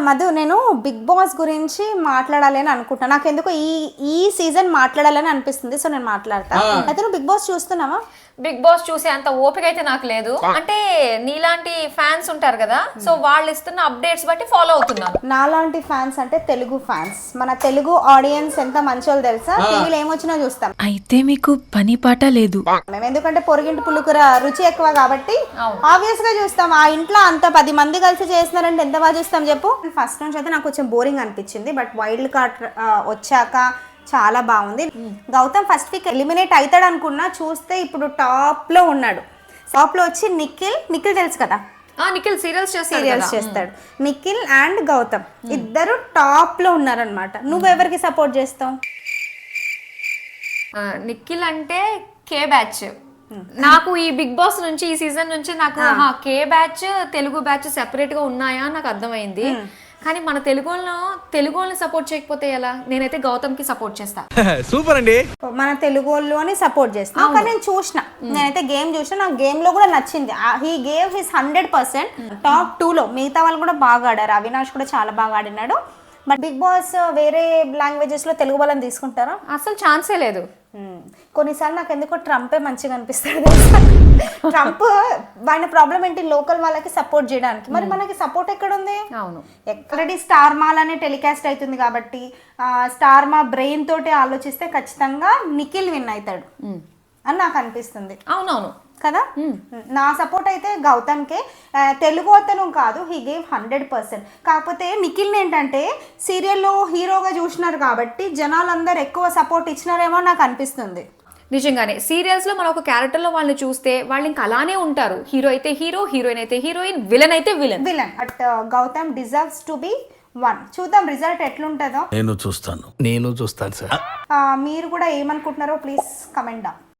మధు, నేను big boss గురించి మాట్లాడాలి అని అనుకుంటున్నా. నాకు ఎందుకో ఈ సీజన్ మాట్లాడాలని అనిపిస్తుంది, సో నేను మాట్లాడతా. అయితే నువ్వు బిగ్ బాస్ చూస్తున్నావా? బిగ్ బాస్ చూసే అంత ఓపిక అయితే నాకు లేదు. అంటే నీలాంటి ఫ్యాన్స్ ఉంటారు కదా, సో వాళ్ళు ఇస్తున్న అప్డేట్స్ బట్టి ఫాలో అవుతున్నాను. నాలాంటి ఫ్యాన్స్ అంటే తెలుగు ఫ్యాన్స్, మన తెలుగు ఆడియన్స్ ఎంత మంచోళ్ళు తెలుసా? టీవీలో ఏమొచ్చినా చూస్తాం. అయితే మీకు పని పాట లేదు. మేము ఎందుకంటే పొరిగింటి పులుకుర రుచి ఎక్కువ కాబట్టి ఆబ్వియస్ గా చూస్తాం. ఆ ఇంట్లో అంత 10 మంది కలిసి చేస్తున్నారంటే ఎంత బాగా చూస్తాం చెప్పు. ఫస్ట్ నుంచి అయితే నాకు కొంచెం బోరింగ్ అనిపించింది, బట్ వైల్డ్ కార్డ్ వచ్చాక చాలా బాగుంది. గౌతమ్ ఫస్ట్ వీక్ ఎలిమినేట్ అవుతాడు అనుకున్నా, చూస్తే ఇప్పుడు టాప్ లో ఉన్నాడు. టాప్ లో వచ్చి నిఖిల్ తెలుసు కదా, నిఖిల్ సీరియల్స్ చేస్తాడు. నిఖిల్ అండ్ గౌతమ్ ఇద్దరు టాప్ లో ఉన్నారనమాట. నువ్వు ఎవరికి సపోర్ట్ చేస్తావు? నిఖిల్ అంటే కే బ్యాచ్. నాకు ఈ బిగ్ బాస్ నుంచి, ఈ సీజన్ నుంచి నాకు కే బ్యాచ్, తెలుగు బ్యాచ్ సెపరేట్ గా ఉన్నాయా నాకు అర్థమైంది. కానీ మన తెలుగు వాళ్ళని సపోర్ట్ చేయకపోతే ఎలా? నేనైతే గౌతమ్ కి సపోర్ట్ చేస్తా. సూపర్ అండి. మన తెలుగు వాళ్ళు అని సపోర్ట్ చేస్తా. కానీ నేను చూసిన, నేనైతే గేమ్ చూసిన, నాకు గేమ్ లో కూడా నచ్చింది. He gave his 100%. టాప్ 2 లో మిగతా వాళ్ళు కూడా బాగా ఆడారు. అవినాష్ కూడా చాలా బాగా ఆడినాడు. బట్ బిగ్ బాస్ వేరే లాంగ్వేజెస్ లో తెలుగు వాళ్ళని తీసుకుంటారా? అసలు ఛాన్సే లేదు. కొన్నిసార్లు నాకు ఎందుకో ట్రంపే మంచిగా అనిపిస్తాడు. ట్రంప్ ఆయన ప్రాబ్లం ఏంటి, లోకల్ వాళ్ళకి సపోర్ట్ చేయడానికి. మరి మనకి సపోర్ట్ ఎక్కడ ఉంది? అవును, ఆల్రెడీ స్టార్ మాల్ టెలికాస్ట్ అవుతుంది కాబట్టి స్టార్ మా బ్రెయిన్ తోటి ఆలోచిస్తే ఖచ్చితంగా నిఖిల్ విన్ అవుతాడు అని నాకు అనిపిస్తుంది. అవునవును కదా. నా సపోర్ట్ అయితే గౌతమ్కే. తెలుగు అతను కాదు, హీ గేవ్ 100%. కాకపోతే నిఖిల్ ఏంటంటే సీరియల్లో హీరోగా చూసినారు కాబట్టి జనాలందరూ ఎక్కువ సపోర్ట్ ఇచ్చినారేమో నాకు అనిపిస్తుంది. నిజంగానే సీరియల్స్ లో మనం ఒక క్యారెక్టర్ లో వాళ్ళని చూస్తే వాళ్ళు ఇంకా అలానే ఉంటారు. హీరో అయితే హీరో, హీరోయిన్ అయితే హీరోయిన్, విలన్ అయితే villain. But Gautam deserves to be 1. చూద్దాం రిజల్ట్ ఎట్లుంటుందో. నేను చూస్తాను సార్. మీరు కూడా ఏమనుకుంటున్నారో ప్లీజ్ కమెంట్ డౌన్.